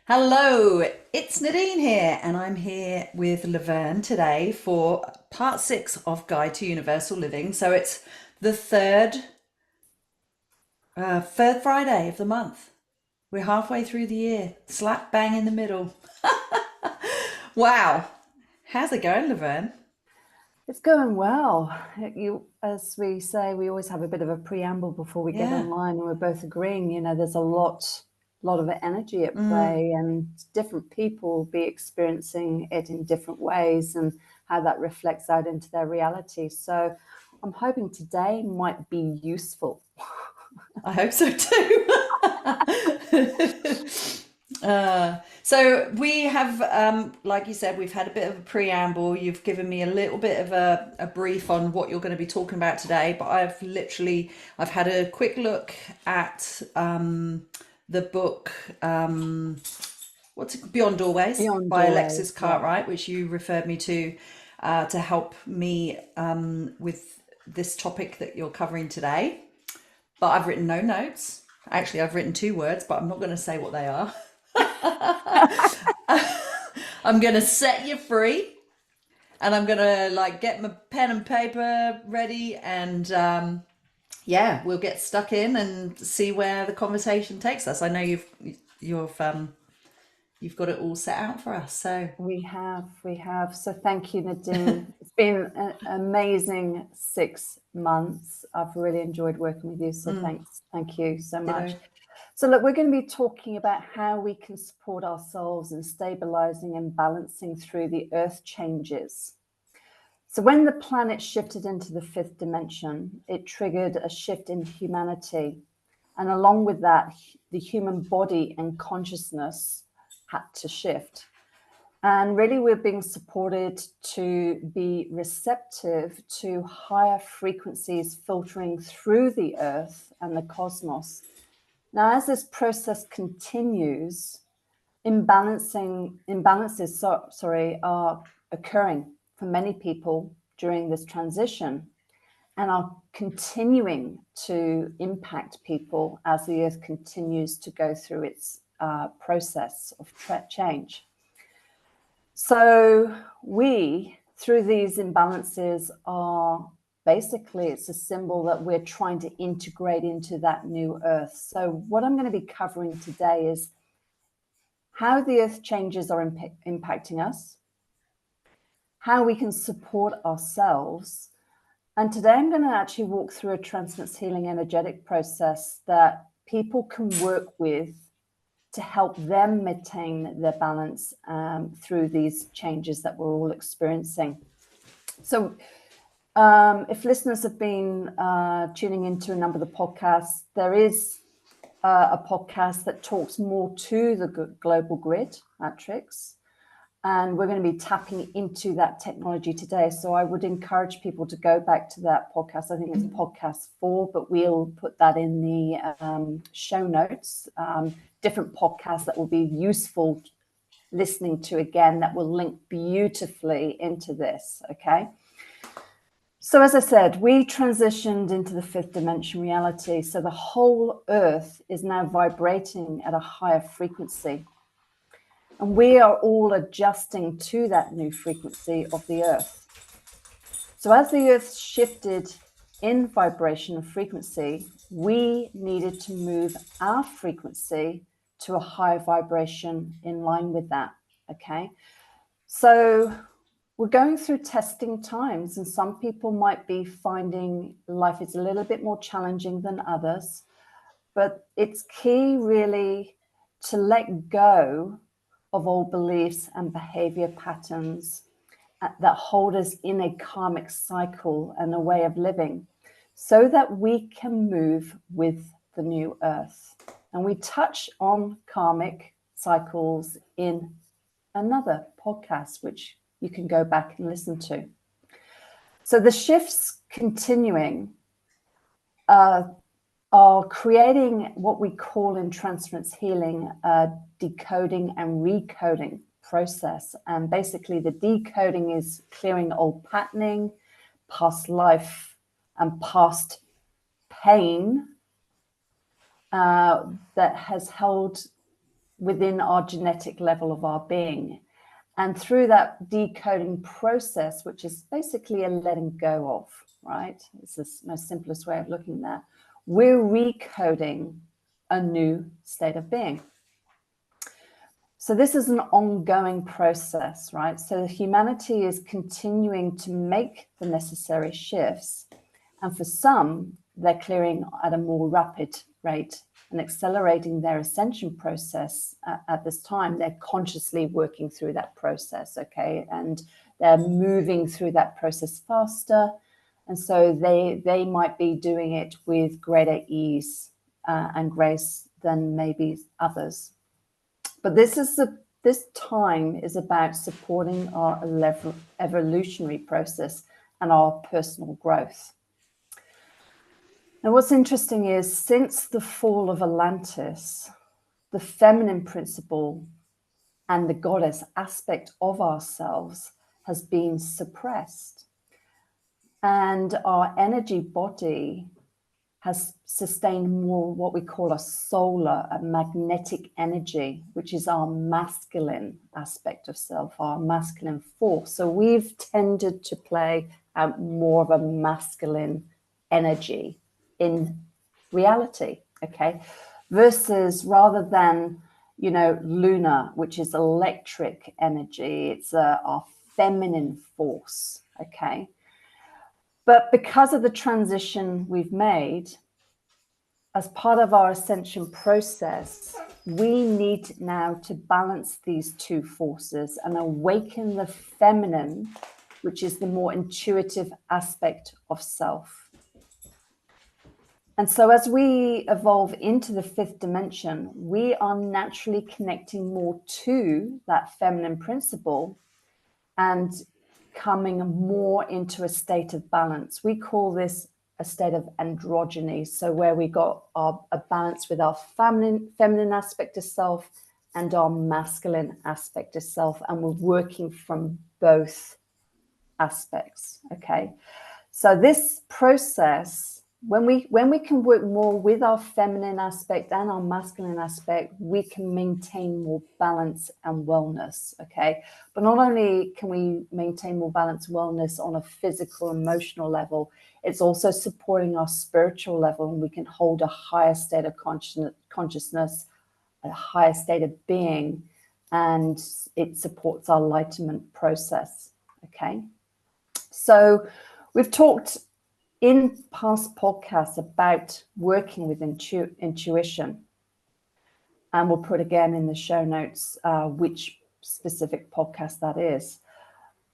Hello, it's Nadine here, and I'm here with Laverne today for part 6 of Guide to Universal Living. So it's the third Friday of the month. We're halfway through the year, slap bang in the middle. Wow, how's it going, Laverne? It's going well. As we say, we always have a bit of a preamble before we get Yeah. online, and we're both agreeing. There's a lot of energy at play, and different people will be experiencing it in different ways, and how that reflects out into their reality. So, I'm hoping today might be useful. I hope so too. So we have, like you said, we've had a bit of a preamble. You've given me a little bit of a brief on what you're going to be talking about today, but I've had a quick look at the book, what's it, Beyond Doorways Beyond by Alexis doorways, yeah. Cartwright, which you referred me to help me with this topic that you're covering today. But I've written no notes. Actually, I've written two words, but I'm not going to say what they are. I'm going to set you free, and I'm going to like get my pen and paper ready, and yeah, we'll get stuck in and see where the conversation takes us. I know you've got it all set out for us. So We have. So thank you, Nadine. It's been an amazing 6 months. I've really enjoyed working with you. So thank you so much. ditto. So look, we're going to be talking about how we can support ourselves in stabilizing and balancing through the earth changes. So when the planet shifted into the fifth dimension, it triggered a shift in humanity. And along with that, the human body and consciousness had to shift. And really, we're being supported to be receptive to higher frequencies filtering through the earth and the cosmos. Now, as this process continues, imbalances are occurring for many people during this transition, and are continuing to impact people as the earth continues to go through its process of change. So we, through these imbalances, are basically, it's a symbol that we're trying to integrate into that new earth. So what I'm going to be covering today is how the earth changes are impacting us, how we can support ourselves. And today I'm going to actually walk through a transference healing energetic process that people can work with to help them maintain their balance through these changes that we're all experiencing. So if listeners have been tuning into a number of the podcasts, there is a podcast that talks more to the global grid matrix. And we're going to be tapping into that technology today. So I would encourage people to go back to that podcast. I think it's podcast 4, but we'll put that in the show notes. Different podcasts that will be useful listening to again, that will link beautifully into this. Okay. So as I said, we transitioned into the fifth dimension reality. So the whole earth is now vibrating at a higher frequency. And we are all adjusting to that new frequency of the earth. So as the earth shifted in vibration and frequency, we needed to move our frequency to a higher vibration in line with that. Okay. So we're going through testing times, and some people might be finding life is a little bit more challenging than others, but it's key really to let go of old beliefs and behavior patterns that hold us in a karmic cycle and a way of living, so that we can move with the new earth. And we touch on karmic cycles in another podcast, which you can go back and listen to. So the shifts continuing are creating what we call in transference healing a decoding and recoding process. And basically the decoding is clearing old patterning, past life and past pain that has held within our genetic level of our being. And through that decoding process, which is basically a letting go of, right? It's the most simplest way of looking at that. We're recoding a new state of being. So this is an ongoing process, right? So humanity is continuing to make the necessary shifts. And for some, they're clearing at a more rapid rate and accelerating their ascension process at this time. They're consciously working through that process, okay? And they're moving through that process faster. And so they might be doing it with greater ease and grace than maybe others. But this time is about supporting our evolutionary process and our personal growth. Now, what's interesting is since the fall of Atlantis, the feminine principle and the goddess aspect of ourselves has been suppressed. And our energy body has sustained more what we call a magnetic energy, which is our masculine aspect of self, our masculine force. So we've tended to play out more of a masculine energy in reality, okay? Versus rather than, lunar, which is electric energy, it's our feminine force, okay? But because of the transition we've made, as part of our ascension process, we need now to balance these two forces and awaken the feminine, which is the more intuitive aspect of self. And so as we evolve into the fifth dimension, we are naturally connecting more to that feminine principle and coming more into a state of balance. We call this a state of androgyny. So where we got a balance with our feminine aspect of self and our masculine aspect of self, and we're working from both aspects, okay? So this process, when we can work more with our feminine aspect and our masculine aspect, we can maintain more balance and wellness, okay? But not only can we maintain more balance and wellness on a physical, emotional level, it's also supporting our spiritual level, and we can hold a higher state of consciousness, a higher state of being, and it supports our enlightenment process, okay? So we've talked in past podcasts about working with intuition, and we'll put again in the show notes which specific podcast that is.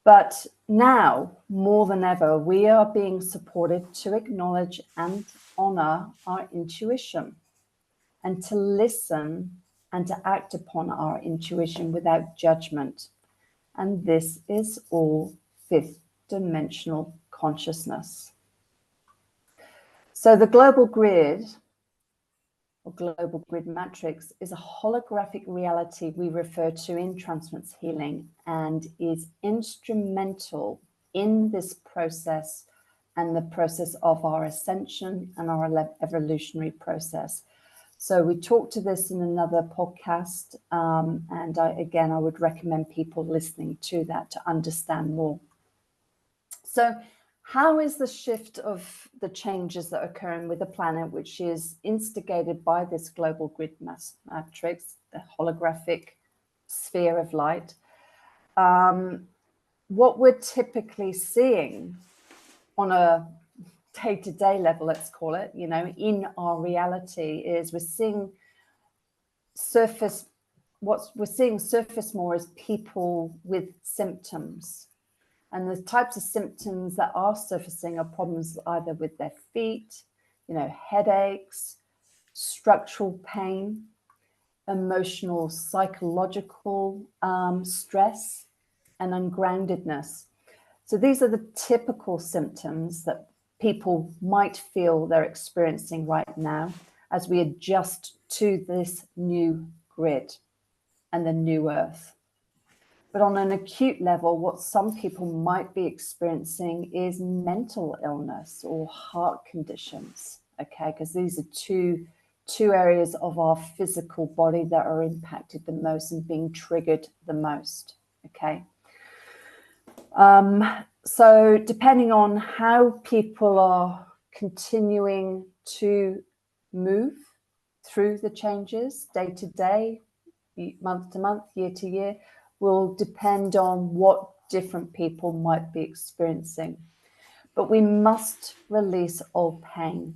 But now, more than ever, we are being supported to acknowledge and honor our intuition and to listen and to act upon our intuition without judgment. And this is all fifth dimensional consciousness. So the global grid or global grid matrix is a holographic reality we refer to in Transference Healing and is instrumental in this process and the process of our ascension and our evolutionary process. So we talked to this in another podcast, and I would recommend people listening to that to understand more. So how is the shift of the changes that are occurring with the planet, which is instigated by this global grid matrix, the holographic sphere of light? What we're typically seeing on a day-to-day level, let's call it, in our reality is we're seeing surface more as people with symptoms. And the types of symptoms that are surfacing are problems either with their feet, headaches, structural pain, emotional, psychological stress, and ungroundedness. So these are the typical symptoms that people might feel they're experiencing right now as we adjust to this new grid and the new earth. But on an acute level, what some people might be experiencing is mental illness or heart conditions, okay? Because these are two two areas of our physical body that are impacted the most and being triggered the most. Okay. So depending on how people are continuing to move through the changes day to day, month to month, year to year, will depend on what different people might be experiencing. But we must release all pain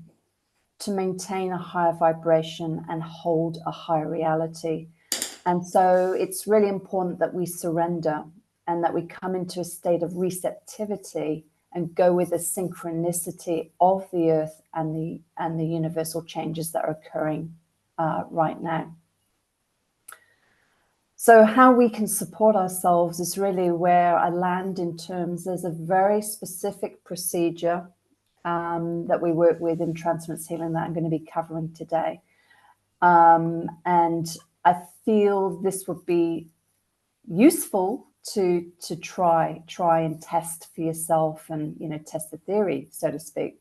to maintain a higher vibration and hold a higher reality. And so it's really important that we surrender and that we come into a state of receptivity and go with the synchronicity of the earth and the universal changes that are occurring right now. So how we can support ourselves is really where I land in terms. There's a very specific procedure that we work with in Transference Healing that I'm going to be covering today. And I feel this would be useful to try and test for yourself and, you know, test the theory, so to speak.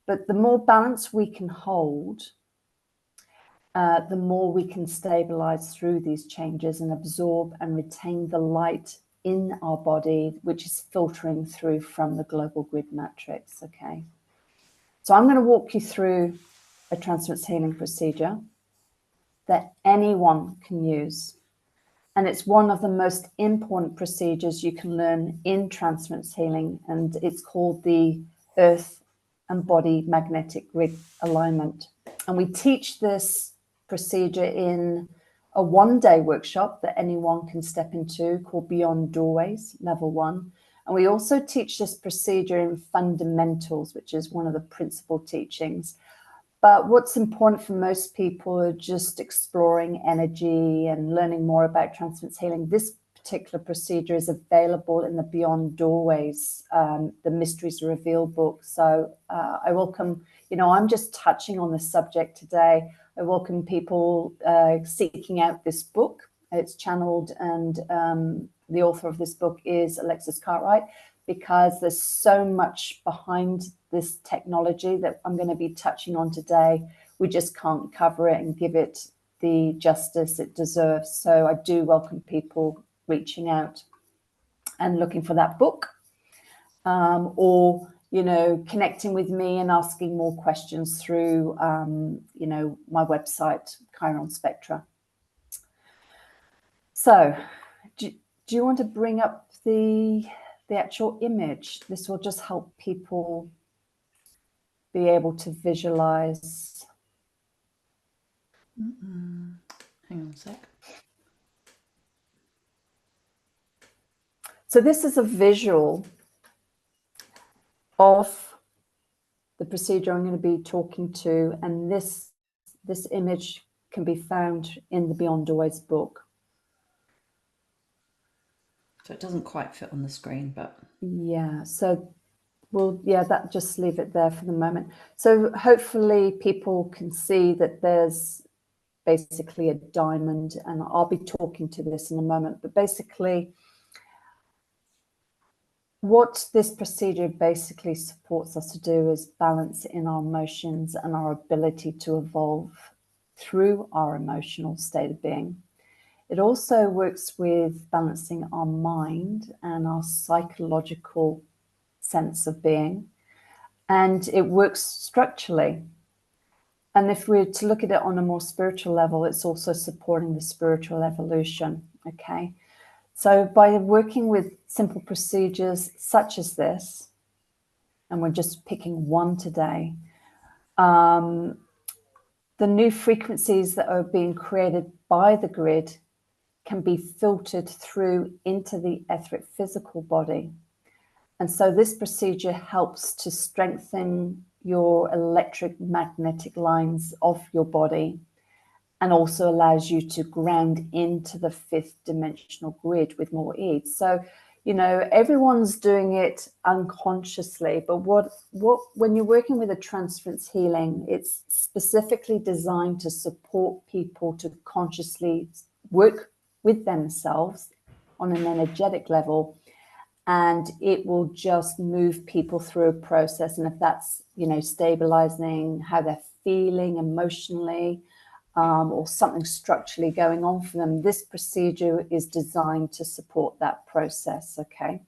But the more balance we can hold, the more we can stabilize through these changes and absorb and retain the light in our body, which is filtering through from the global grid matrix. Okay. So I'm going to walk you through a transference healing procedure that anyone can use. And it's one of the most important procedures you can learn in transference healing. And it's called the Earth and Body Magnetic Grid Alignment. And we teach this procedure in a one-day workshop that anyone can step into called Beyond Doorways, Level 1. And we also teach this procedure in fundamentals, which is one of the principal teachings. But what's important for most people are just exploring energy and learning more about transference healing. This particular procedure is available in the Beyond Doorways, the Mysteries Revealed book. So I welcome, you know, I'm just touching on the subject today. I welcome people seeking out this book. It's channeled, and the author of this book is Alexis Cartwright, because there's so much behind this technology that I'm going to be touching on today. We just can't cover it and give it the justice it deserves. So I do welcome people reaching out and looking for that book, or, you know, connecting with me and asking more questions through, you know, my website, Chiron Spectra. So do you want to bring up the actual image? This will just help people be able to visualize. Hang on a sec. So this is a visual of the procedure I'm going to be talking to, and this image can be found in the Beyond Doorways book. So it doesn't quite fit on the screen, but yeah, so that just leave it there for the moment. So hopefully people can see that there's basically a diamond, and I'll be talking to this in a moment. But basically, what this procedure basically supports us to do is balance in our emotions and our ability to evolve through our emotional state of being. It also works with balancing our mind and our psychological sense of being, and it works structurally. And if we're to look at it on a more spiritual level, it's also supporting the spiritual evolution. Okay, so by working with simple procedures such as this, and we're just picking one today, the new frequencies that are being created by the grid can be filtered through into the etheric physical body. And so this procedure helps to strengthen your electric magnetic lines of your body, and also allows you to ground into the fifth dimensional grid with more ease. So, you know, everyone's doing it unconsciously, but when you're working with a transference healing, it's specifically designed to support people to consciously work with themselves on an energetic level, and it will just move people through a process. And if that's, you know, stabilizing how they're feeling emotionally, or something structurally going on for them, this procedure is designed to support that process. Okay.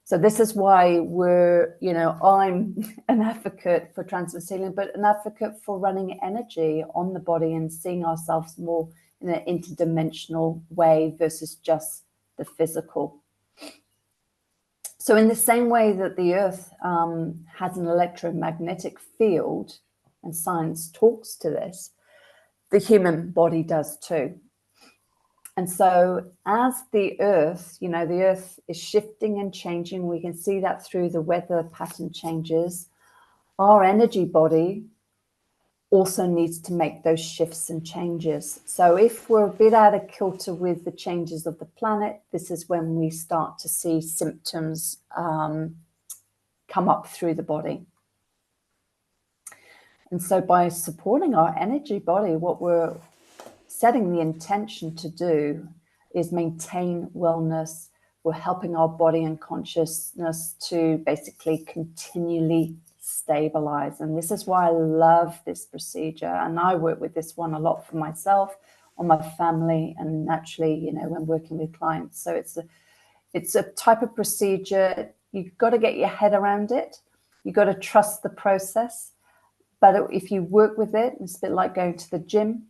So this is why I'm an advocate for transference healing, but an advocate for running energy on the body and seeing ourselves more in an interdimensional way versus just the physical. So in the same way that the Earth has an electromagnetic field, and science talks to this, the human body does too. And so as the Earth, the Earth is shifting and changing, we can see that through the weather pattern changes. Our energy body also needs to make those shifts and changes. So if we're a bit out of kilter with the changes of the planet, this is when we start to see symptoms come up through the body. And so by supporting our energy body, what we're setting the intention to do is maintain wellness. We're helping our body and consciousness to basically continually stabilize. And this is why I love this procedure. And I work with this one a lot for myself, on my family, and naturally, when working with clients. So it's a type of procedure. You've got to get your head around it. You've got to trust the process. But if you work with it, it's a bit like going to the gym.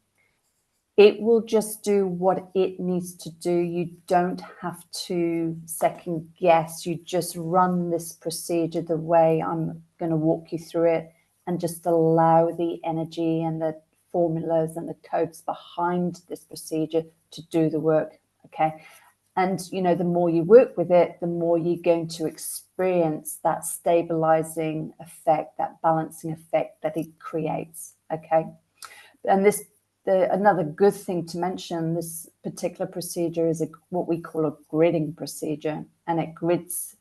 It will just do what it needs to do. You don't have to second guess. You just run this procedure the way I'm going to walk you through it, and just allow the energy and the formulas and the codes behind this procedure to do the work. Okay. And, the more you work with it, the more you're going to experience that stabilizing effect, that balancing effect that it creates. Okay. And another good thing to mention, this particular procedure is what we call a gridding procedure, and it grids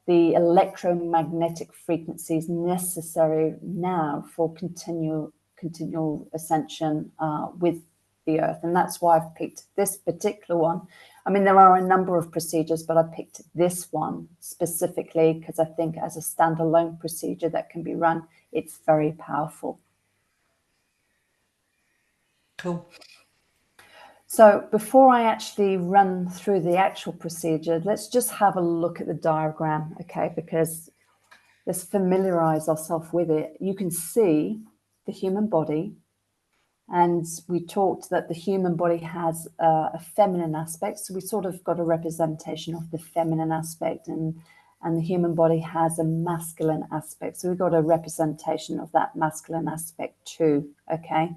the electromagnetic frequencies necessary now for continual ascension with the Earth. And that's why I've picked this particular one. I mean, there are a number of procedures, but I picked this one specifically because I think as a standalone procedure that can be run, it's very powerful. Cool. So before I actually run through the actual procedure, let's just have a look at the diagram, okay? Because let's familiarize ourselves with it. You can see the human body, and we talked that the human body has a feminine aspect. So we sort of got a representation of the feminine aspect, and the human body has a masculine aspect. So we've got a representation of that masculine aspect too, okay?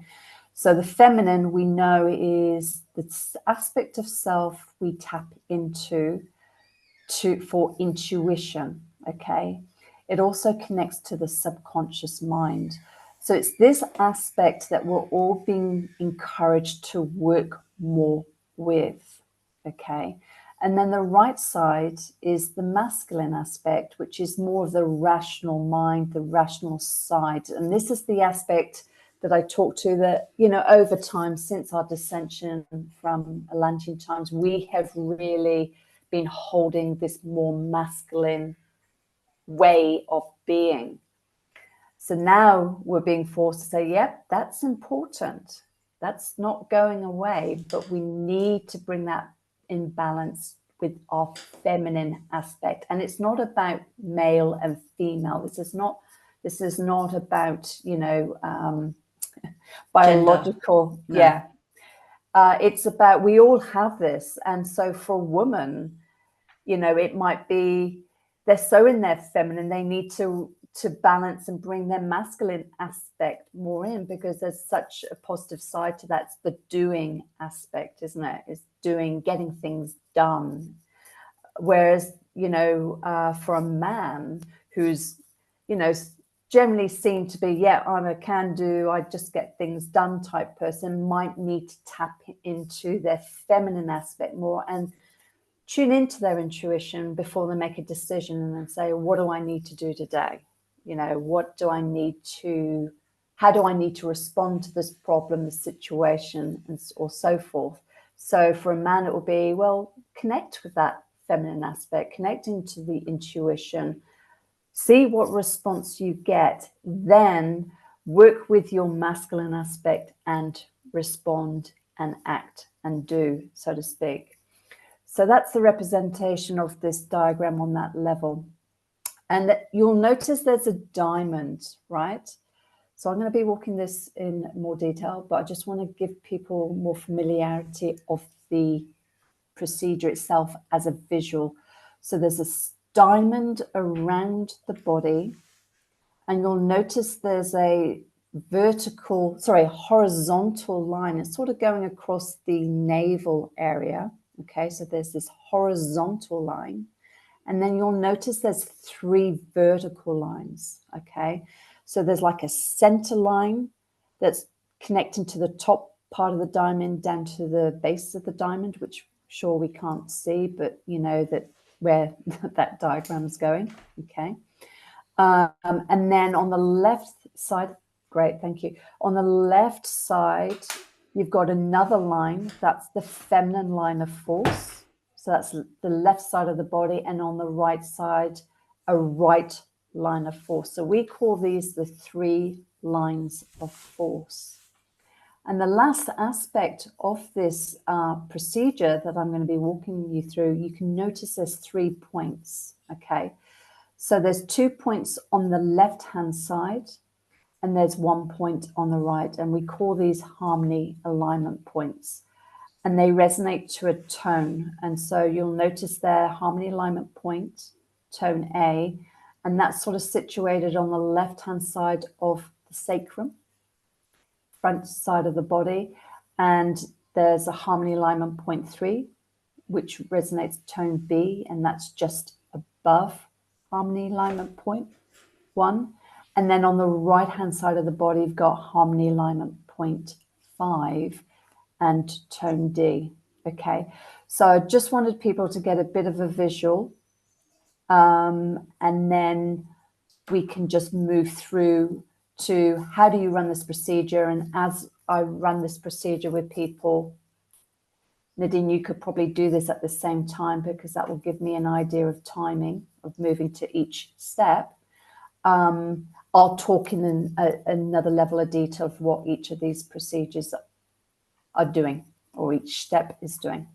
So the feminine, we know, is the aspect of self we tap into for intuition, okay? It also connects to the subconscious mind. So it's this aspect that we're all being encouraged to work more with, okay? And then the right side is the masculine aspect, which is more of the rational mind, the rational side. And this is the aspect that I talked to that, over time, since our descension from Atlantean times, we have really been holding this more masculine way of being. So now we're being forced to say, yep, that's important. That's not going away, but we need to bring that in balance with our feminine aspect. And it's not about male and female. This is not about, biological. No. Yeah. It's about, we all have this. And so for a woman, it might be they're so in their feminine, they need to balance and bring their masculine aspect more in, because there's such a positive side to that. It's the doing aspect, isn't it? It's getting things done. Whereas, for a man who's, generally seen to be, yeah, I'm a can-do, I just get things done type person, might need to tap into their feminine aspect more and tune into their intuition before they make a decision, and then say, what do I need to do today? How do I need to respond to this problem, this situation, or so forth. So for a man, it will be, well, connect with that feminine aspect, connect into the intuition, see what response you get, then work with your masculine aspect and respond and act and do, so to speak. So that's the representation of this diagram on that level. And you'll notice there's a diamond, right? So I'm going to be walking this in more detail, but I just want to give people more familiarity of the procedure itself as a visual. So there's a diamond around the body, and you'll notice there's a horizontal line. It's sort of going across the navel area. Okay, so there's this horizontal line. And then you'll notice there's 3 vertical lines. Okay, so there's like a center line that's connecting to the top part of the diamond down to the base of the diamond, which sure we can't see, but you know that where that diagram's going. Okay. And then on the left side, great, thank you. On the left side, you've got another line. That's the feminine line of force. So that's the left side of the body. And on the right side, a right line of force. So we call these the 3 lines of force. And the last aspect of this procedure that I'm going to be walking you through, you can notice there's 3 points, okay? So there's 2 points on the left-hand side, and there's 1 point on the right, and we call these harmony alignment points, and they resonate to a tone. And so you'll notice there, harmony alignment point, tone A, and that's sort of situated on the left-hand side of the sacrum, front side of the body, and there's a harmony alignment point 3, which resonates tone B, and that's just above harmony alignment point 1. And then on the right hand side of the body, you've got harmony alignment point 5 and tone D. Okay, so I just wanted people to get a bit of a visual, and then we can just move through to how do you run this procedure. And as I run this procedure with people, Nadine, you could probably do this at the same time, because that will give me an idea of timing of moving to each step. I'll talk in another level of detail of what each of these procedures are doing, or each step is doing.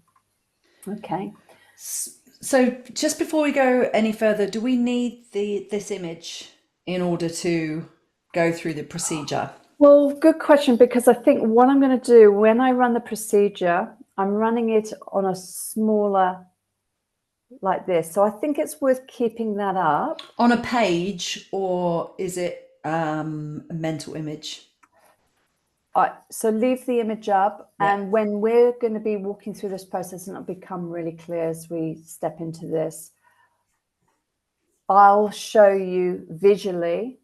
Okay. So just before we go any further, do we need this image in order to go through the procedure? Well, good question, because I think what I'm going to do when I run the procedure, I'm running it on a smaller like this. So I think it's worth keeping that up. On a page, or is it a mental image? So leave the image up, and when we're going to be walking through this process, and it'll become really clear as we step into this, I'll show you visually,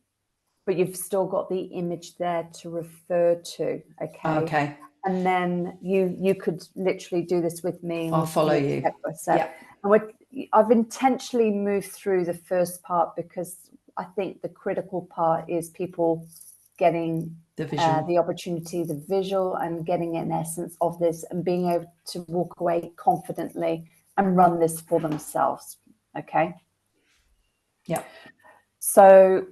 but you've still got the image there to refer to. Okay. And then you could literally do this with me. I'll follow you. Step by step. And I've intentionally moved through the first part because I think the critical part is people getting the opportunity, the visual, and getting an essence of this and being able to walk away confidently and run this for themselves. Okay. Yeah. So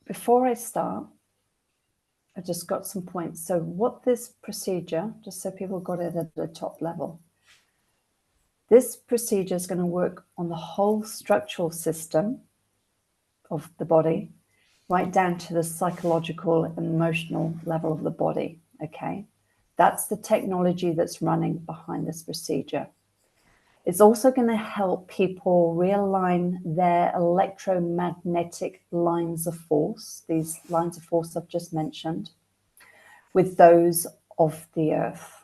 before I start, I just got some points. So what this procedure, just so people got it at the top level, this procedure is going to work on the whole structural system of the body, right down to the psychological and emotional level of the body. Okay, that's the technology that's running behind this procedure. It's also going to help people realign their electromagnetic lines of force, these lines of force I've just mentioned, with those of the earth.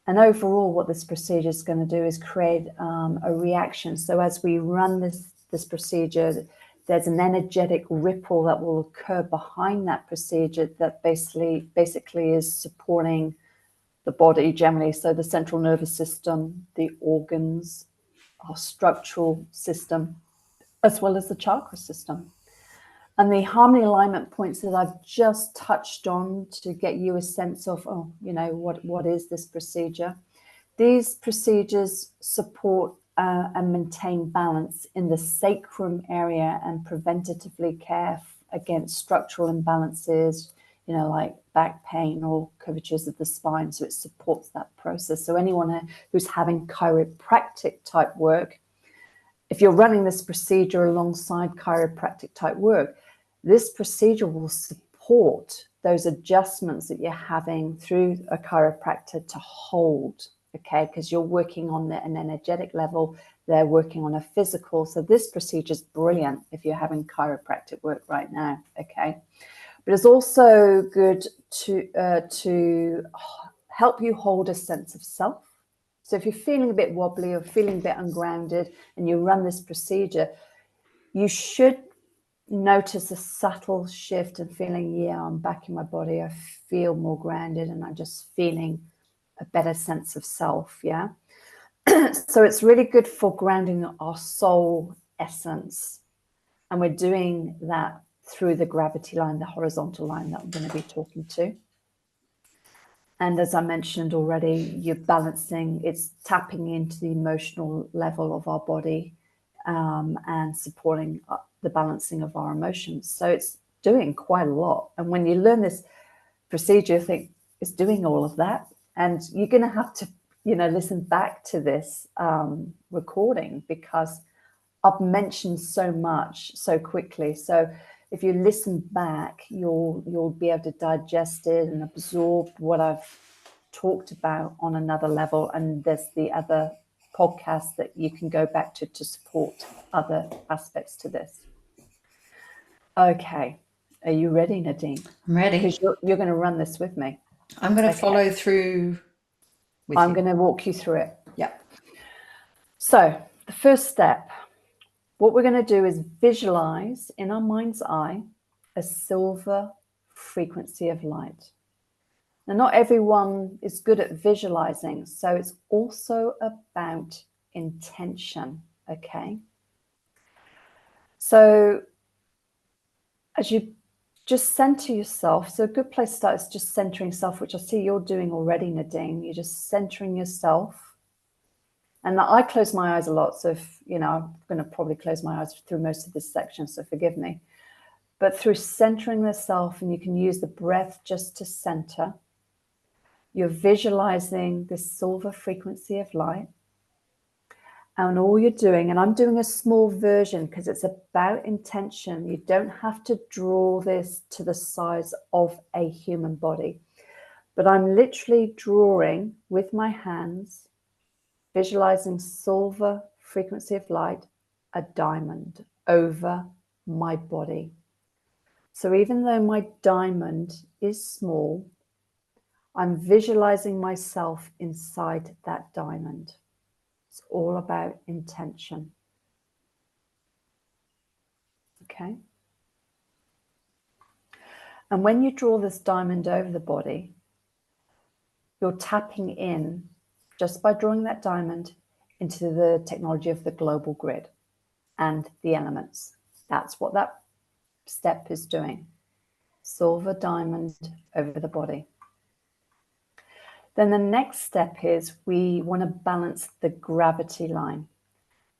And overall, what this procedure is going to do is create a reaction. So as we run this procedure, there's an energetic ripple that will occur behind that procedure that basically is supporting the body generally. So the central nervous system, the organs, our structural system, as well as the chakra system. And the harmony alignment points that I've just touched on to get you a sense of, what is this procedure? These procedures support and maintain balance in the sacrum area and preventatively care against structural imbalances, like back pain or curvatures of the spine. So it supports that process. So anyone who's having chiropractic type work, if you're running this procedure alongside chiropractic type work, this procedure will support those adjustments that you're having through a chiropractor to hold, okay? Because you're working on an energetic level, they're working on a physical. So this procedure is brilliant if you're having chiropractic work right now, okay? But it's also good to help you hold a sense of self. So if you're feeling a bit wobbly or feeling a bit ungrounded and you run this procedure, you should notice a subtle shift and feeling, yeah, I'm back in my body. I feel more grounded and I'm just feeling a better sense of self, yeah? So it's really good for grounding our soul essence. And we're doing that through the gravity line, the horizontal line that I'm going to be talking to. And as I mentioned already, you're balancing, it's tapping into the emotional level of our body and supporting the balancing of our emotions. So it's doing quite a lot. And when you learn this procedure, you think it's doing all of that. And you're going to have to, listen back to this recording because I've mentioned so much so quickly. So if you listen back, you'll be able to digest it and absorb what I've talked about on another level. And there's the other podcast that you can go back to support other aspects to this. Okay. Are you ready, Nadine? I'm ready. Because you're going to run this with me. I'm going to follow through with you. I'm going to walk you through it. Yeah. So the first step, what we're going to do is visualize in our mind's eye a silver frequency of light. Now, not everyone is good at visualizing, so it's also about intention, okay? So as you just center yourself, so a good place to start is just centering yourself, which I see you're doing already, Nadine. You're just centering yourself. And I close my eyes a lot, so if, I'm going to probably close my eyes through most of this section, so forgive me. But through centering the self, and you can use the breath just to center, you're visualizing this silver frequency of light. And all you're doing, and I'm doing a small version because it's about intention. You don't have to draw this to the size of a human body. But I'm literally drawing with my hands, visualizing silver frequency of light, a diamond over my body. So even though my diamond is small, I'm visualizing myself inside that diamond. It's all about intention. Okay? And when you draw this diamond over the body, you're tapping in, just by drawing that diamond, into the technology of the global grid and the elements. That's what that step is doing. Silver diamond over the body. Then the next step is we want to balance the gravity line.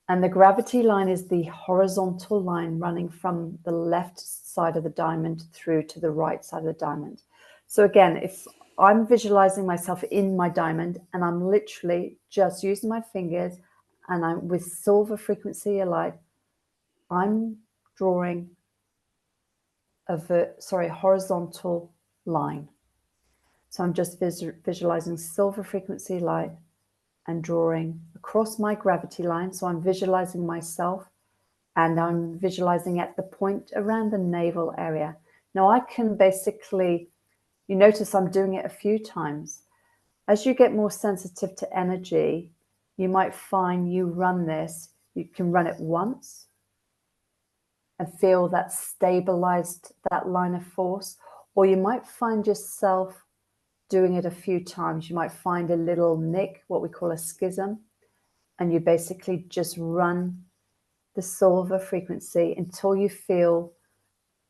And the gravity line is the horizontal line running from the left side of the diamond through to the right side of the diamond. So again, if I'm visualizing myself in my diamond and I'm literally just using my fingers and I'm with silver frequency of light, I'm drawing a horizontal line. So I'm just visualizing silver frequency light and drawing across my gravity line. So I'm visualizing myself and I'm visualizing at the point around the navel area. Now I can basically, you notice I'm doing it a few times. As you get more sensitive to energy, you might find you run this, you can run it once and feel that stabilized, that line of force, or you might find yourself doing it a few times. You might find a little nick, what we call a schism, and you basically just run the silver frequency until you feel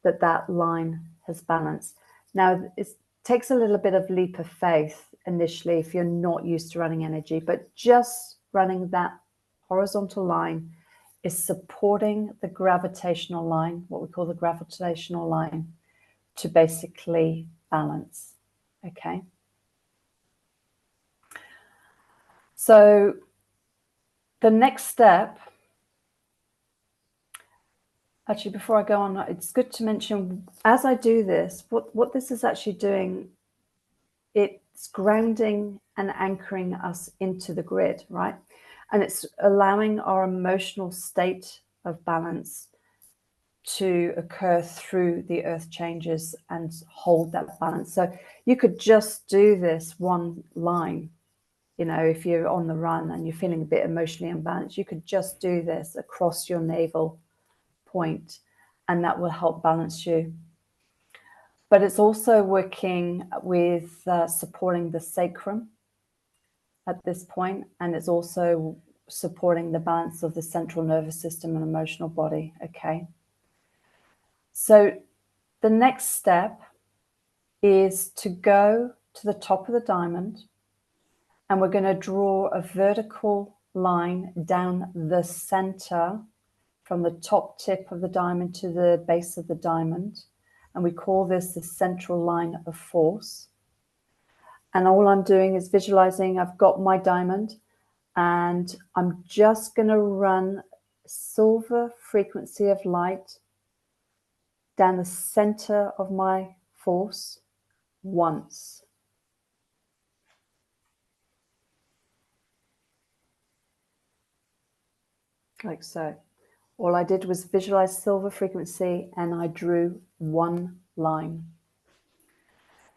that that line has balanced. Now, it takes a little bit of leap of faith initially if you're not used to running energy, but just running that horizontal line is supporting the gravitational line, what we call the gravitational line, to basically balance. Okay. So the next step, actually, before I go on, it's good to mention, as I do this, what this is actually doing, it's grounding and anchoring us into the grid, right? And it's allowing our emotional state of balance to occur through the earth changes and hold that balance. So you could just do this one line. You know, if you're on the run and you're feeling a bit emotionally unbalanced, you could just do this across your navel point, and that will help balance you. But it's also working with supporting the sacrum at this point, and it's also supporting the balance of the central nervous system and emotional body. Okay. So the next step is to go to the top of the diamond, and we're going to draw a vertical line down the center from the top tip of the diamond to the base of the diamond. And we call this the central line of force. And all I'm doing is visualizing I've got my diamond, and I'm just going to run silver frequency of light down the center of my force once. Like so. All I did was visualize silver frequency, and I drew one line.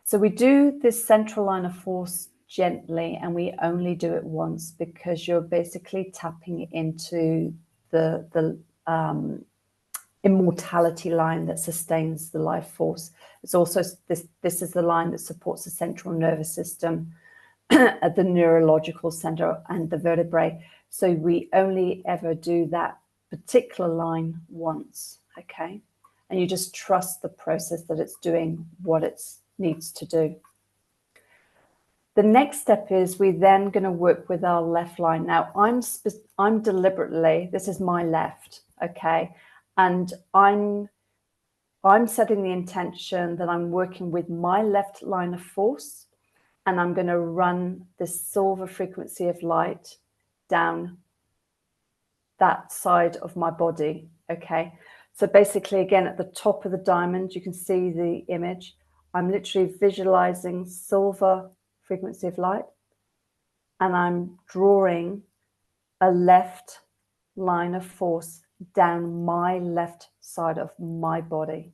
So we do this central line of force gently, and we only do it once because you're basically tapping into the immortality line that sustains the life force. It's also this is the line that supports the central nervous system at the neurological center and the vertebrae. So we only ever do that particular line once. Okay. And you just trust the process that it's doing what it needs to do. The next step is we then going to work with our left line. Now I'm deliberately, this is my left, okay, and I'm setting the intention that I'm working with my left line of force, and I'm going to run this silver frequency of light down that side of my body. Okay, so basically, again, at the top of the diamond, you can see the image. I'm literally visualizing silver frequency of light, and I'm drawing a left line of force down my left side of my body.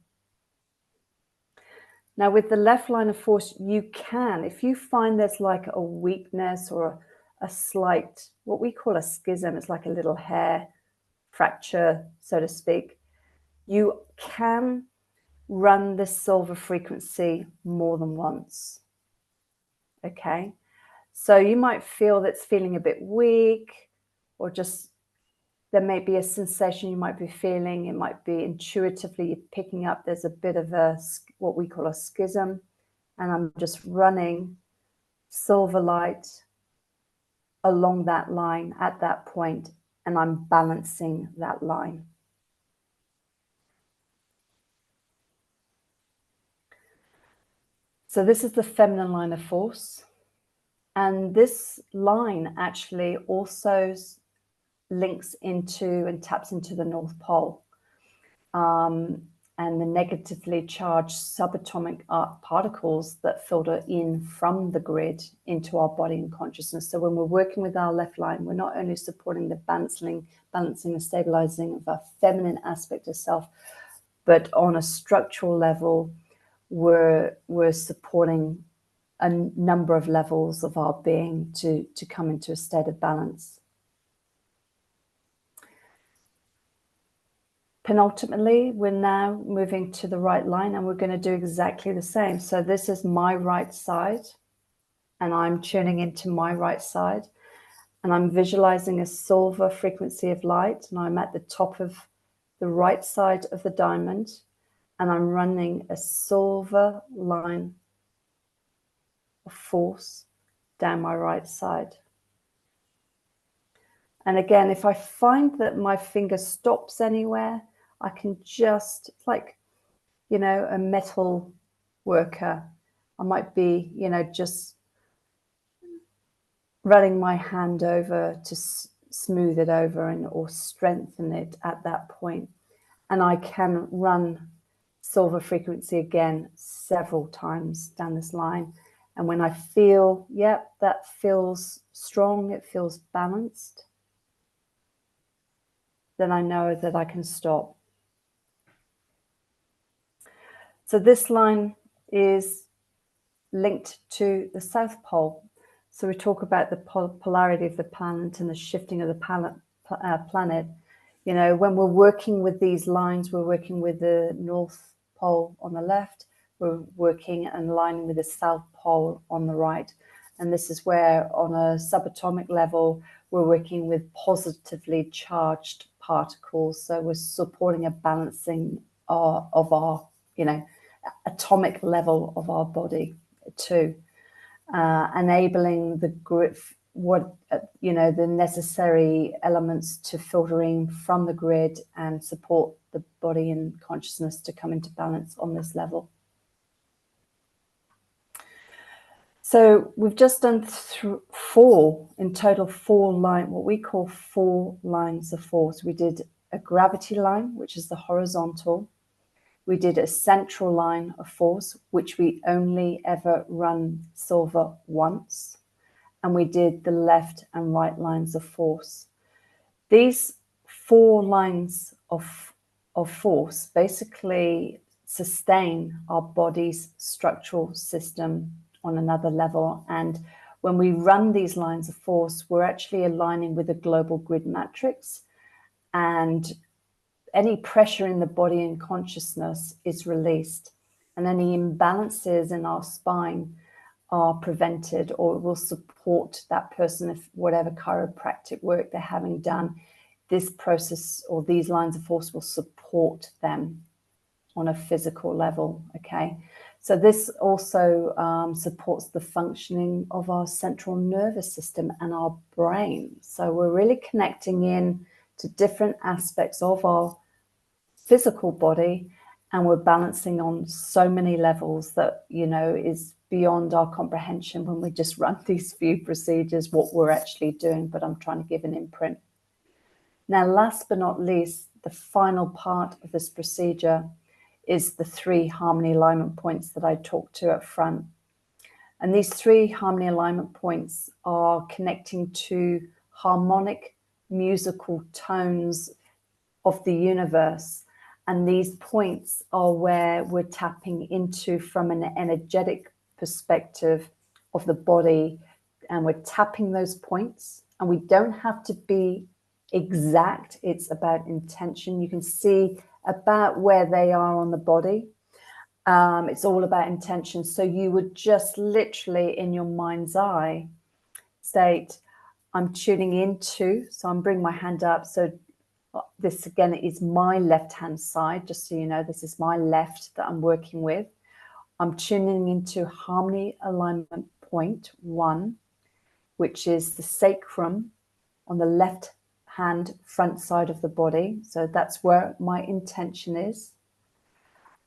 Now, with the left line of force, you can, if you find there's like a weakness or a slight, what we call a schism, it's like a little hair fracture, so to speak, you can run the silver frequency more than once. Okay, so you might feel that's feeling a bit weak, or just there may be a sensation you might be feeling. It might be intuitively picking up there's a bit of a what we call a schism, and I'm just running silver light along that line at that point, and I'm balancing that line. So this is the feminine line of force, and this line actually also links into and taps into the North Pole and the negatively charged subatomic particles that filter in from the grid into our body and consciousness. So when we're working with our left line, we're not only supporting the balancing and stabilizing of our feminine aspect of self, but on a structural level, we're supporting a number of levels of our being to come into a state of balance. Penultimately, we're now moving to the right line, and we're going to do exactly the same. So this is my right side, and I'm tuning into my right side, and I'm visualizing a silver frequency of light, and I'm at the top of the right side of the diamond, and I'm running a silver line of force down my right side. And again, if I find that my finger stops anywhere, I can just, it's like, you know, a metal worker. I might be, you know, just running my hand over to smooth it over and or strengthen it at that point. And I can run silver frequency again several times down this line. And when I feel, yep, that feels strong, it feels balanced, then I know that I can stop. So this line is linked to the South Pole. So we talk about the polarity of the planet and the shifting of the planet. You know, when we're working with these lines, we're working with the North Pole on the left, we're working and aligning with the South Pole on the right. And this is where on a subatomic level, we're working with positively charged particles. So we're supporting a balancing of our, you know, atomic level of our body too, enabling the grid, what you know, the necessary elements to filtering from the grid and support the body and consciousness to come into balance on this level. So we've just done four in total, what we call 4 lines of force. We did a gravity line, which is the horizontal. We did a central line of force, which we only ever run silver once. And we did the left and right lines of force. These 4 lines of force basically sustain our body's structural system on another level. And when we run these lines of force, we're actually aligning with the global grid matrix, and any pressure in the body and consciousness is released, and any imbalances in our spine are prevented, or will support that person if whatever chiropractic work they're having done, this process or these lines of force will support them on a physical level. Okay, so this also supports the functioning of our central nervous system and our brain. So we're really connecting in to different aspects of our physical body, and we're balancing on so many levels that, you know, is beyond our comprehension when we just run these few procedures, what we're actually doing. But I'm trying to give an imprint. Now, last but not least, the final part of this procedure is the 3 harmony alignment points that I talked to up front. And these 3 harmony alignment points are connecting to harmonic musical tones of the universe. And these points are where we're tapping into from an energetic perspective of the body. And we're tapping those points. And we don't have to be exact. It's about intention. You can see about where they are on the body. It's all about intention. So you would just literally in your mind's eye state, I'm tuning into, so I'm bringing my hand up. So this again is my left hand side, just so you know, this is my left that I'm working with. I'm tuning into harmony alignment point 1, which is the sacrum on the left hand front side of the body. So that's where my intention is.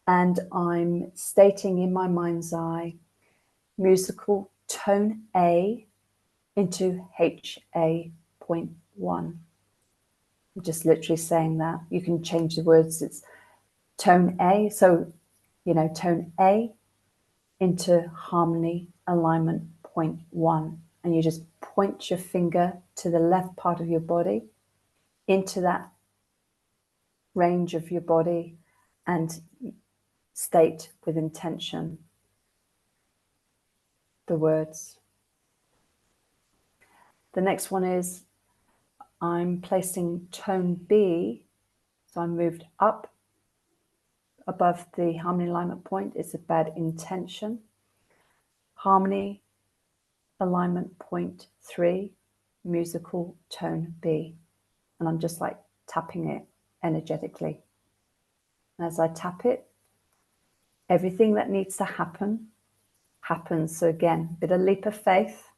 And I'm stating in my mind's eye, musical tone A into HA.1. I'm just literally saying that. You can change the words. It's tone A. So, you know, tone A into harmony alignment point 1. And you just point your finger to the left part of your body, into that range of your body, and state with intention the words. The next one is I'm placing tone B. So I moved up above the harmony alignment point. It's about intention. Harmony alignment point 3, musical tone B. And I'm just like tapping it energetically. And as I tap it, everything that needs to happen happens. So again, a bit of leap of faith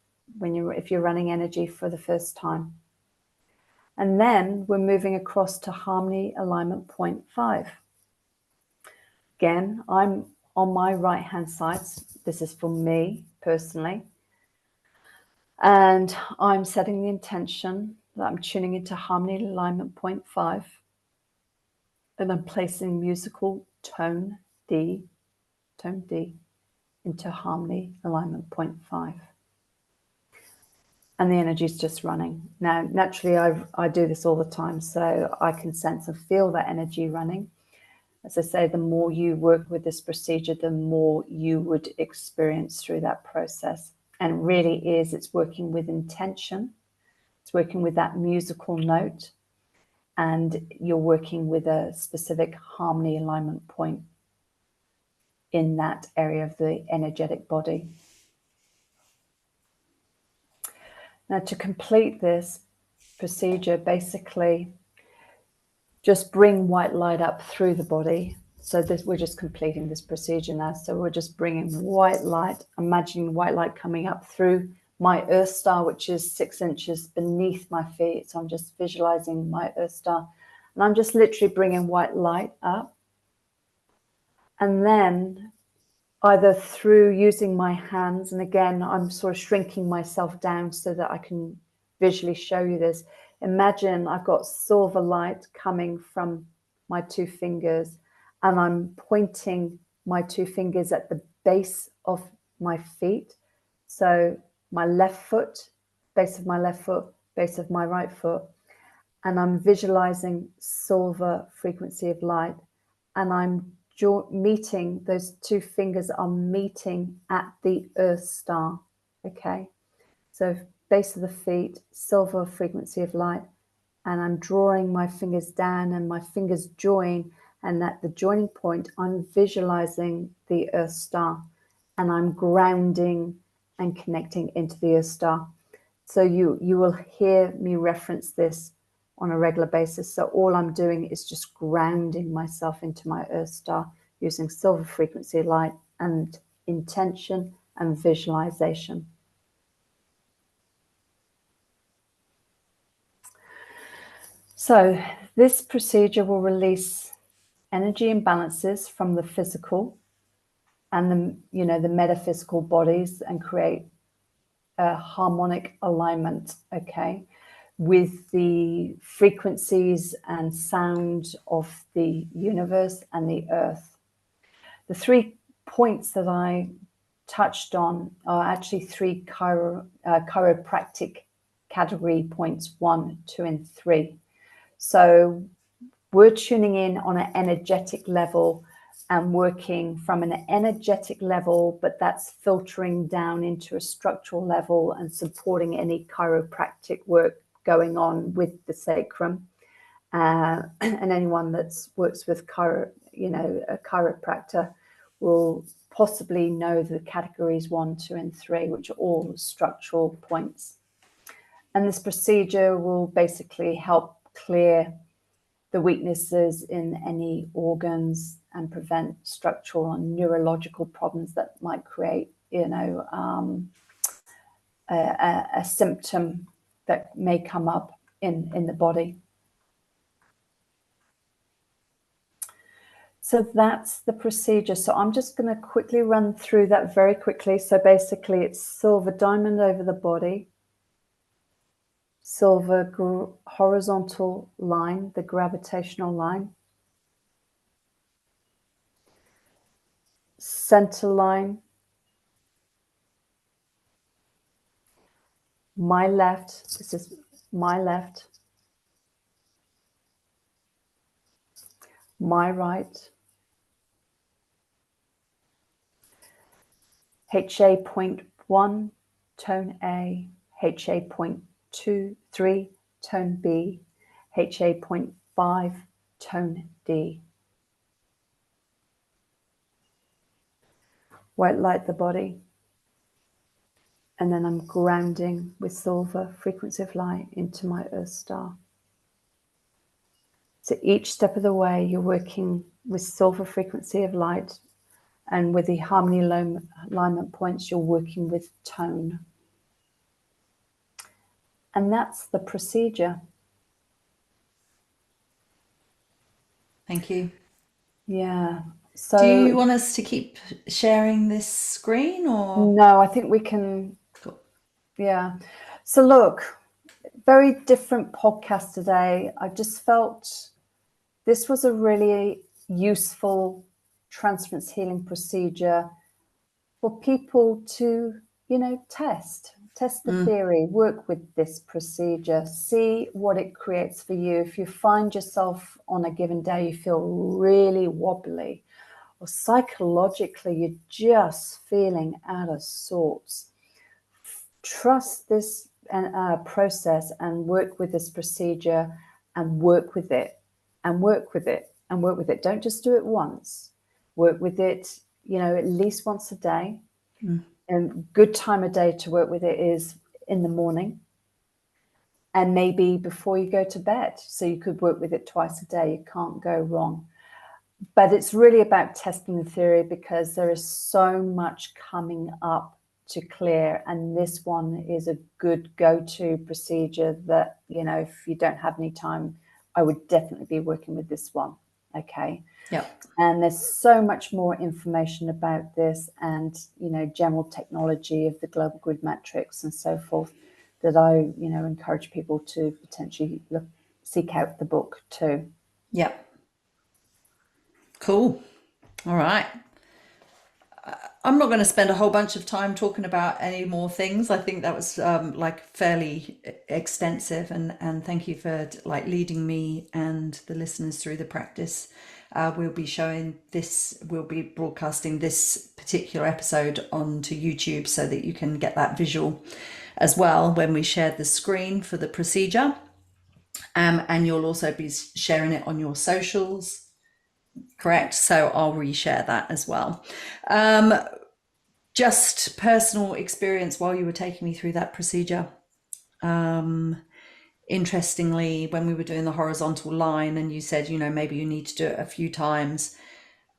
if you're running energy for the first time. And then we're moving across to harmony alignment point 5. Again, I'm on my right hand side. This is for me personally. And I'm setting the intention that I'm tuning into harmony alignment point 5. And I'm placing musical tone D into harmony alignment point 5. And the energy is just running. Now, naturally, I do this all the time, so I can sense and feel that energy running. As I say, the more you work with this procedure, the more you would experience through that process. And it really is, it's working with intention. It's working with that musical note. And you're working with a specific harmony alignment point in that area of the energetic body. Now, to complete this procedure, basically, just bring white light up through the body. So we're just completing this procedure now. So we're just bringing white light, imagining white light coming up through my Earth star, which is 6 inches beneath my feet. So I'm just visualizing my Earth star. And I'm just literally bringing white light up. And then either through using my hands, and again, I'm sort of shrinking myself down so that I can visually show you this. Imagine I've got silver light coming from my 2 fingers, and I'm pointing my 2 fingers at the base of my feet. So my left foot, base of my left foot, base of my right foot, and I'm visualizing silver frequency of light, and I'm meeting, those 2 fingers are meeting at the Earth star. Okay, so base of the feet, silver frequency of light, and I'm drawing my fingers down and my fingers join, and at the joining point I'm visualizing the Earth star, and I'm grounding and connecting into the Earth star. So you will hear me reference this on a regular basis. So all I'm doing is just grounding myself into my Earth star using silver frequency light and intention and visualization. So this procedure will release energy imbalances from the physical and the metaphysical bodies and create a harmonic alignment, okay, with the frequencies and sound of the universe and the earth. The 3 points that I touched on are actually 3 chiropractic category points, 1, 2, and 3. So we're tuning in on an energetic level and working from an energetic level, but that's filtering down into a structural level and supporting any chiropractic work going on with the sacrum. And anyone that works with a chiropractor will possibly know the categories 1, 2, and 3, which are all structural points. And this procedure will basically help clear the weaknesses in any organs and prevent structural and neurological problems that might create, a symptom that may come up in the body. So that's the procedure. So I'm just going to quickly run through that very quickly. So basically it's silver diamond over the body, silver horizontal line, the gravitational line, center line, my left, this is my left, my right, HA.1, tone A, HA.23, tone B, HA.5, tone D. White light the body, and then I'm grounding with silver frequency of light into my Earth star. So each step of the way you're working with silver frequency of light, and with the harmony alignment points you're working with tone. And that's the procedure. Thank you. Yeah. Do you So want us to keep sharing this screen or? no, I think we can. Cool. Yeah. So look, very different podcast today. I just felt this was a really useful transference healing procedure for people to, test the theory, work with this procedure, see what it creates for you. If you find yourself on a given day, you feel really wobbly, or psychologically you're just feeling out of sorts, trust this process and work with this procedure and work with it and work with it and work with it. Don't just do it once. Work with it, at least once a day. And good time of day to work with it is in the morning and maybe before you go to bed. So you could work with it twice a day. You can't go wrong. But it's really about testing the theory because there is so much coming up to clear. And this one is a good go-to procedure that, if you don't have any time, I would definitely be working with this one. Okay. Yeah. And there's so much more information about this and, general technology of the global grid matrix and so forth that I, encourage people to potentially seek out the book too. Yeah. Cool. All right. I'm not going to spend a whole bunch of time talking about any more things. I think that was like fairly extensive, and thank you for like leading me and the listeners through the practice. We'll be broadcasting this particular episode onto YouTube so that you can get that visual as well when we share the screen for the procedure. And you'll also be sharing it on your socials. Correct. So I'll reshare that as well. Just personal experience while you were taking me through that procedure. Interestingly, when we were doing the horizontal line and you said, maybe you need to do it a few times,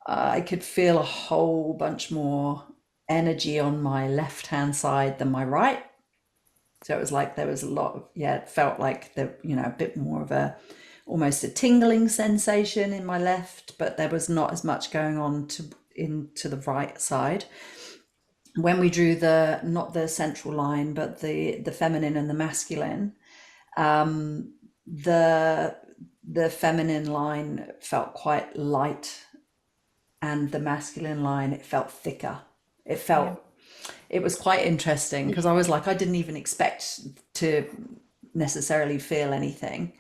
I could feel a whole bunch more energy on my left-hand side than my right. So it was like there was a lot of, it felt like a bit more of almost a tingling sensation in my left, but there was not as much going on into the right side. When we drew not the central line, but the feminine and the masculine, the feminine line felt quite light, and the masculine line, it felt thicker. It was quite interesting because I was like, I didn't even expect to necessarily feel anything.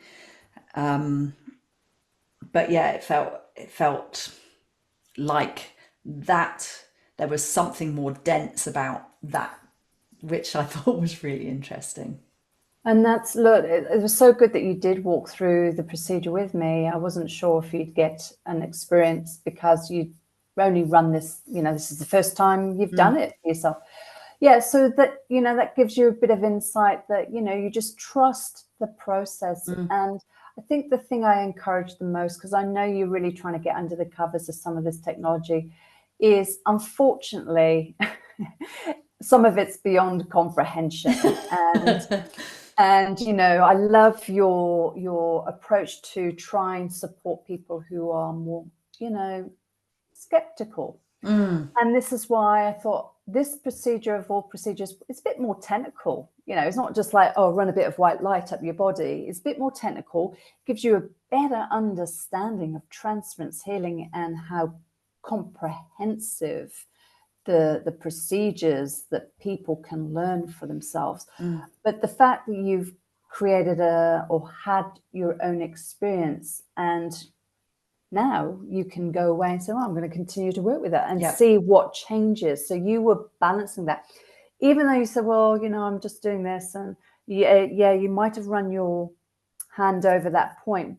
But yeah, it felt like that there was something more dense about that, which I thought was really interesting. And look, it was so good that you did walk through the procedure with me. I wasn't sure if you'd get an experience because you only run this, this is the first time you've done it yourself. Yeah, so that gives you a bit of insight that, you just trust the process. And I think the thing I encourage the most, because I know you're really trying to get under the covers of some of this technology, is unfortunately, some of it's beyond comprehension. And I love your approach to try and support people who are more, skeptical. And this is why I thought this procedure of all procedures, it's a bit more technical. It's not just like, run a bit of white light up your body. It's a bit more technical, gives you a better understanding of transference healing and how comprehensive the procedures that people can learn for themselves. But the fact that you've created or had your own experience, and now you can go away and say, I'm going to continue to work with it and see what changes. So you were balancing that, even though you said, I'm just doing this, and you might have run your hand over that point.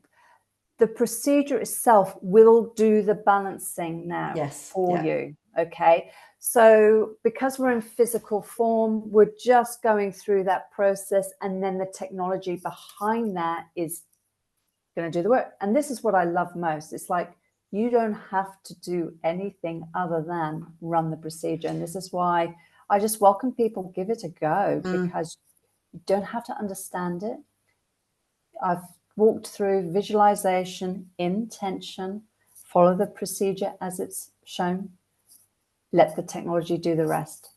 The procedure itself will do the balancing now for you. Okay. So because we're in physical form, we're just going through that process, and then the technology behind that is going to do the work. And this is what I love most. It's like you don't have to do anything other than run the procedure. And this is why I just welcome people, give it a go, because you don't have to understand it. I've walked through visualization, intention, follow the procedure as it's shown, let the technology do the rest.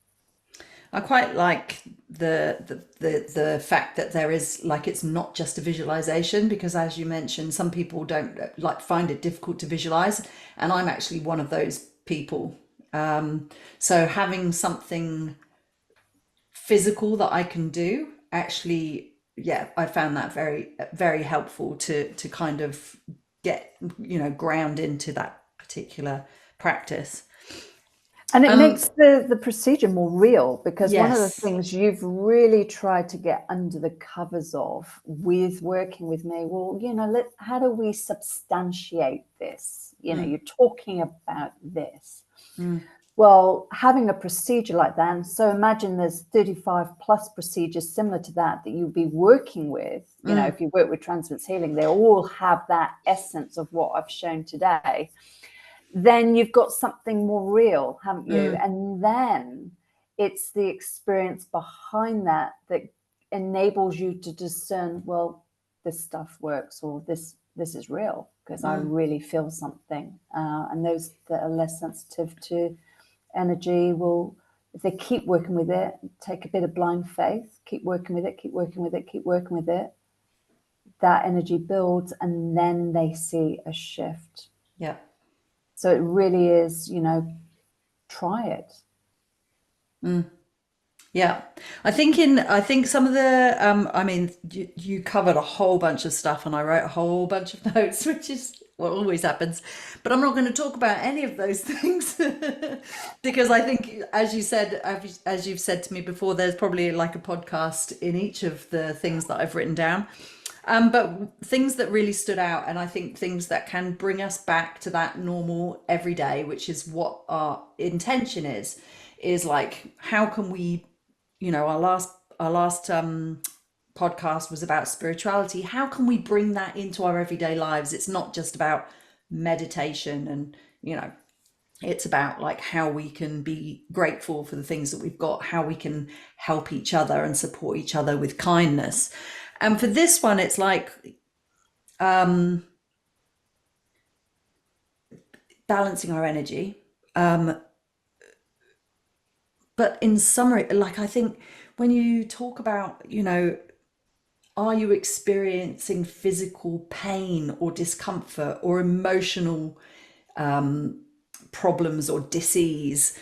I quite like the fact that there is, like, it's not just a visualization, because as you mentioned, some people don't like find it difficult to visualize, and I'm actually one of those people. So having something physical that I can do, actually, yeah, I found that very, very helpful to kind of get, ground into that particular practice. And it makes the procedure more real, because one of the Yes. things you've really tried to get under the covers of with working with me, well, how do we substantiate this? You're talking about this. Well, having a procedure like that, and so imagine there's 35 plus procedures similar to that you'll be working with. If you work with Transference Healing, they all have that essence of what I've shown today. Then you've got something more real, haven't you? And then it's the experience behind that that enables you to discern, well, this stuff works, or this is real, because I really feel something. And those that are less sensitive to energy will, if they keep working with it, take a bit of blind faith, keep working with it, keep working with it, keep working with it, that energy builds, and then they see a shift. Yeah. So it really is, try it. Yeah, I think some of the I mean, you covered a whole bunch of stuff, and I wrote a whole bunch of notes, which is what always happens. But I'm not going to talk about any of those things because I think, as you said, as you've said to me before, there's probably like a podcast in each of the things that I've written down. But things that really stood out, and I think things that can bring us back to that normal everyday, which is what our intention is like, how can we, our last podcast was about spirituality. How can we bring that into our everyday lives? It's not just about meditation, and it's about like how we can be grateful for the things that we've got, how we can help each other and support each other with kindness. And for this one, it's like balancing our energy. But in summary, like, I think when you talk about, are you experiencing physical pain or discomfort or emotional problems or disease?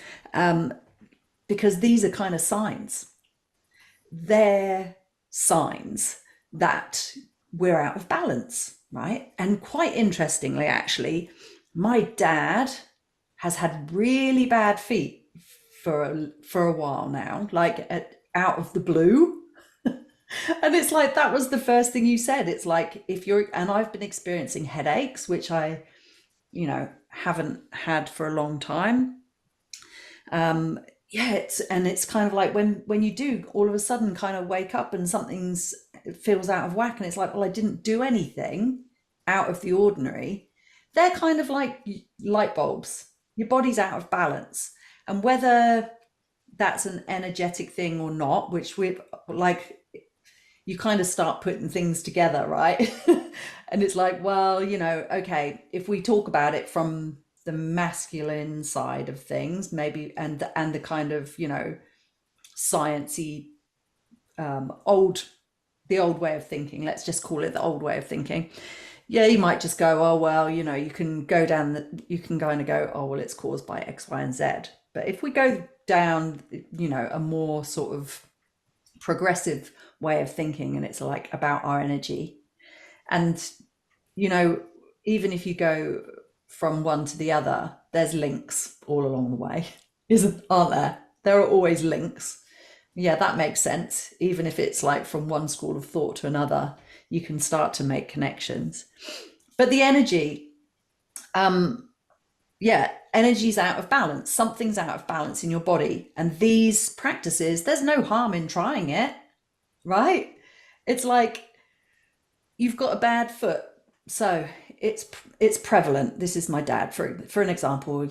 Because these are kind of signs. They're signs that we're out of balance, right? And quite interestingly, actually, my dad has had really bad feet for a while now, like out of the blue. And it's like, that was the first thing you said. It's like, and I've been experiencing headaches, which I, haven't had for a long time. Yeah, it's kind of like when you do all of a sudden kind of wake up and it feels out of whack, and it's like, well, I didn't do anything out of the ordinary. They're kind of like light bulbs. Your body's out of balance. And whether that's an energetic thing or not, which we're like, you kind of start putting things together, right? And it's like, well, okay, if we talk about it from the masculine side of things, maybe, and the kind of, sciencey, the old way of thinking, let's just call it the old way of thinking. Yeah, you might just go, oh, well, you can go you can go and go, oh, well, it's caused by X, Y, and Z. But if we go down, a more sort of progressive way of thinking, and it's like about our energy, and even if you go from one to the other, there's links all along the way, aren't there? There are always links. Yeah, that makes sense. Even if it's like from one school of thought to another, you can start to make connections. But the energy, energy's out of balance. Something's out of balance in your body. And these practices, there's no harm in trying it, right? It's like, you've got a bad foot, so it's prevalent. This is my dad, for an example.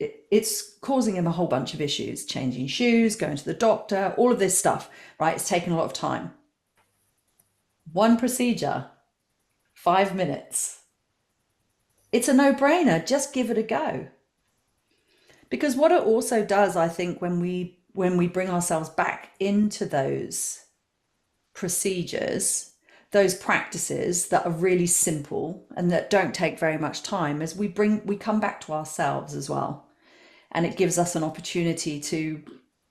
It's causing him a whole bunch of issues, changing shoes, going to the doctor, all of this stuff, right? It's taken a lot of time. One procedure 5 minutes. It's a no-brainer. Just give it a go. Because what it also does, I think, when we bring ourselves back into those procedures, those practices that are really simple and that don't take very much time, is we come back to ourselves as well. And it gives us an opportunity to,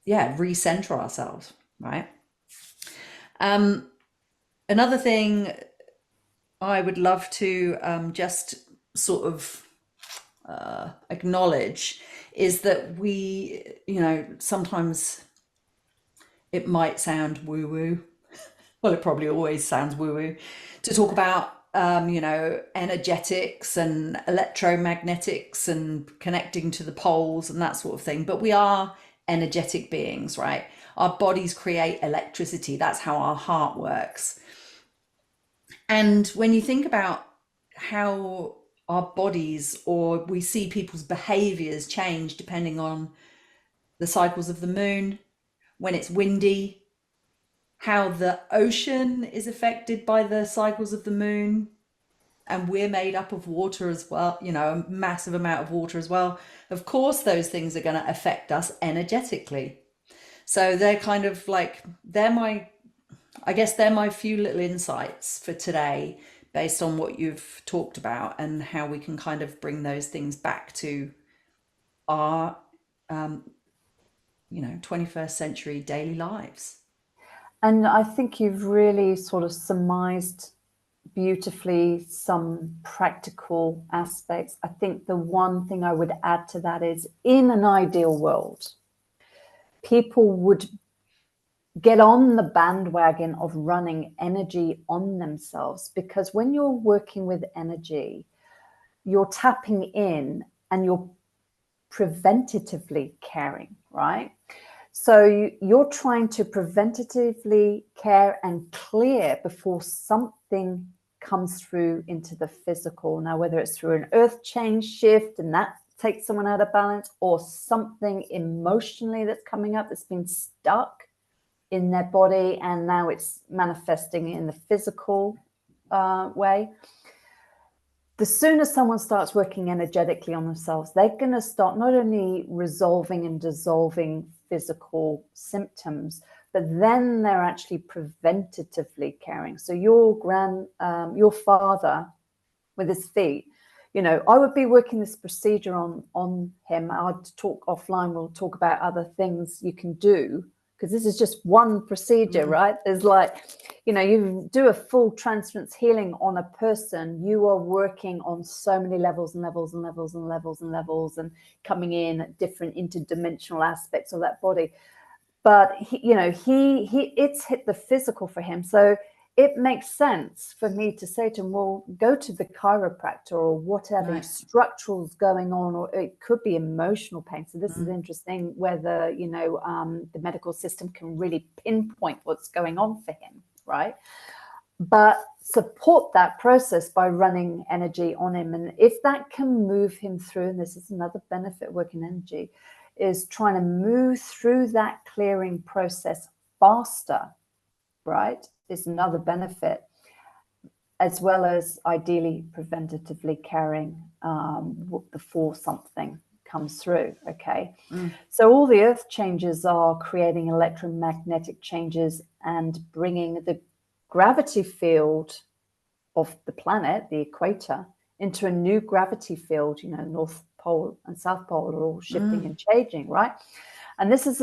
recenter ourselves, right? Another thing I would love to just sort of acknowledge is that sometimes it might sound woo woo. Well, it probably always sounds woo woo to talk about, energetics and electromagnetics and connecting to the poles and that sort of thing. But we are energetic beings, right? Our bodies create electricity. That's how our heart works. And when you think about how our bodies, or we see people's behaviors change depending on the cycles of the moon, when it's windy, how the ocean is affected by the cycles of the moon, and we're made up of water as well, a massive amount of water as well. Of course, those things are going to affect us energetically. So they're kind of like, I guess they're my few little insights for today based on what you've talked about and how we can kind of bring those things back to our, 21st century daily lives. And I think you've really sort of surmised beautifully some practical aspects. I think the one thing I would add to that is, in an ideal world, people would get on the bandwagon of running energy on themselves, because when you're working with energy, you're tapping in and you're preventatively caring, right? So you're trying to preventatively care and clear before something comes through into the physical. Now, whether it's through an earth change shift and that takes someone out of balance, or something emotionally that's coming up that's been stuck in their body and now it's manifesting in the physical way. The sooner someone starts working energetically on themselves, they're going to start not only resolving and dissolving physical symptoms, but then they're actually preventatively caring. So your father with his feet, I would be working this procedure on him. I'd talk offline. We'll talk about other things you can do, because this is just one procedure, right? There's you do a full transference healing on a person, you are working on so many levels and levels and levels and levels and levels, and coming in at different interdimensional aspects of that body. But it's hit the physical for him. So it makes sense for me to say to him, well, go to the chiropractor or whatever, Right. structural's going on, or it could be emotional pain. So this is interesting whether, the medical system can really pinpoint what's going on for him, right? But support that process by running energy on him. And if that can move him through, and this is another benefit working energy, is trying to move through that clearing process faster, right? Is another benefit, as well as ideally preventatively caring before something comes through. Okay. So all the earth changes are creating electromagnetic changes and bringing the gravity field of the planet, the equator, into a new gravity field. North pole and south pole are all shifting and changing, right? And this is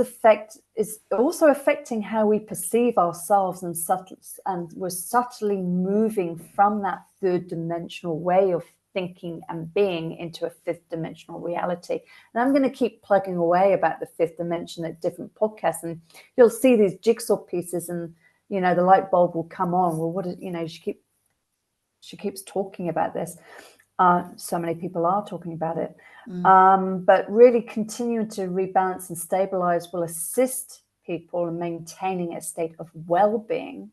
also affecting how we perceive ourselves, and we're subtly moving from that third dimensional way of thinking and being into a fifth dimensional reality. And I'm going to keep plugging away about the fifth dimension at different podcasts, and you'll see these jigsaw pieces, and the light bulb will come on. Well, she keeps talking about this. So many people are talking about it. But really continuing to rebalance and stabilize will assist people in maintaining a state of well-being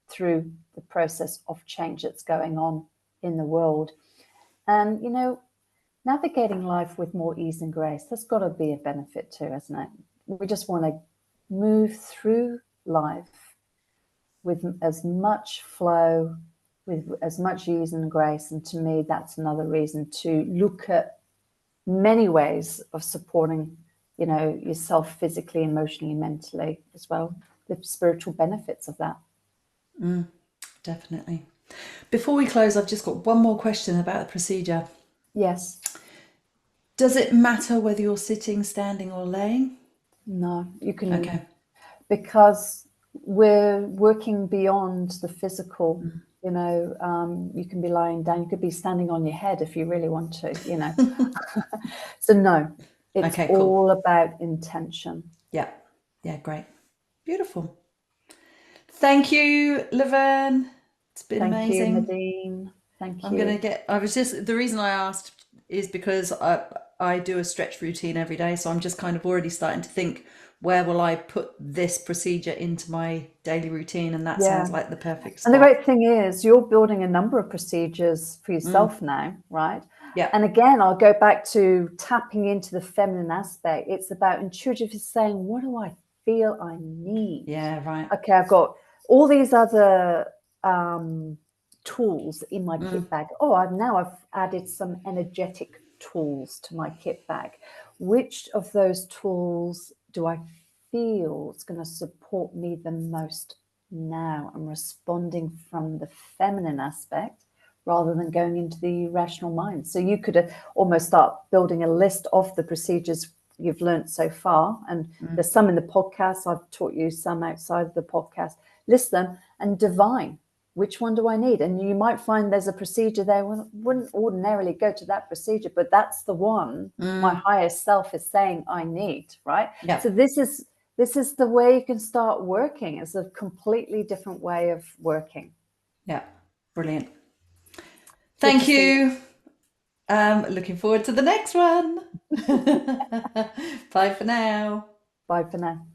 through the process of change that's going on in the world. And, navigating life with more ease and grace, that's got to be a benefit too, hasn't it? We just want to move through life with as much flow with as much ease and grace. And to me, that's another reason to look at many ways of supporting, yourself physically, emotionally, mentally as well. The spiritual benefits of that. Definitely. Before we close, I've just got one more question about the procedure. Yes. Does it matter whether you're sitting, standing, or laying? No, you can, Okay. because we're working beyond the physical. You can be lying down, you could be standing on your head if you really want to, So no, it's Okay, cool. all about intention. Yeah. Yeah, great. Beautiful. Thank you, Laverne. It's been Thank you, amazing. Nadine. Thank I'm going to you. get, I was just, the reason I asked is because I do a stretch routine every day. So I'm just kind of already starting to think, where will I put this procedure into my daily routine? And that Yeah. sounds like the perfect And the spot. great thing is you're building a number of procedures for yourself now, right? Yeah. And again, I'll go back to tapping into the feminine aspect. It's about intuitively saying, what do I feel I need? Yeah, right. Okay, I've got all these other tools in my kit bag. Oh, I've added some energetic tools to my kit bag. Which of those tools do I feel is going to support me the most now? I'm responding from the feminine aspect rather than going into the rational mind. So you could almost start building a list of the procedures you've learned so far. And there's some in the podcast. I've taught you some outside of the podcast. List them and divine. Which one do I need? And you might find there's a procedure there. Wouldn't ordinarily go to that procedure, but that's the one my higher self is saying I need, right? Yeah. So this is the way you can start working. It's a completely different way of working. Yeah. Brilliant. Good Thank to see you. Looking forward to the next one. Bye for now. Bye for now.